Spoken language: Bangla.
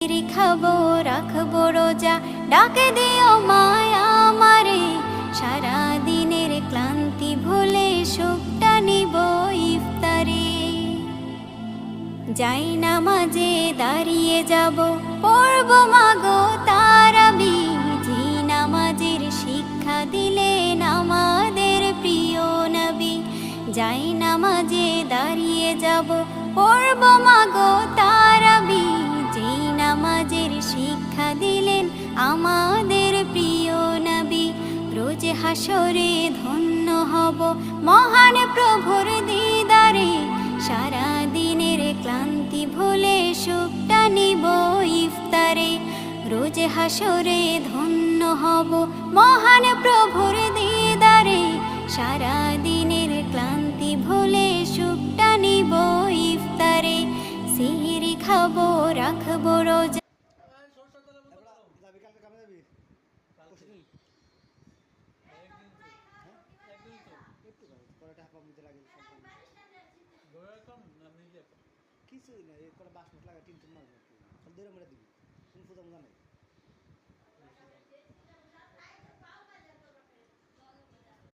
খাবো রাখবো রোজা, ডাকে দিও মায়া আমারে। সারা দিনের ক্লান্তি ভুলে সুখটা নিব ইফতারে। যাই নামাজে দাঁড়িয়ে যাব, পড়ব মাগো তারাবি। যে নামাজের শিক্ষা দিলেন আমাদের প্রিয় নবী। যাই নামাজে দাঁড়িয়ে যাব, পড়ব মাগো তারাবি। যে নামাজের শিক্ষা দিলেন আমাদের প্রিয় নবী। রোজ হাসরে ধন্য হব মহান প্রভুর দিদারে। সারা দিনের ক্লান্তি ভুলে সুখটা নিব ইফতারে। রোজ হাসরে ধন্য হব মহান প্রভুর দিদারে। সারা দিনের ক্লান্তি ভুলে সুখটা নিব ইফতারে। সিহরি খাবো রাখবো রোজা। কিছুই না, এই করে 5 মিনিট লাগে, 3 মারবো, 2 মিনিট দিবি।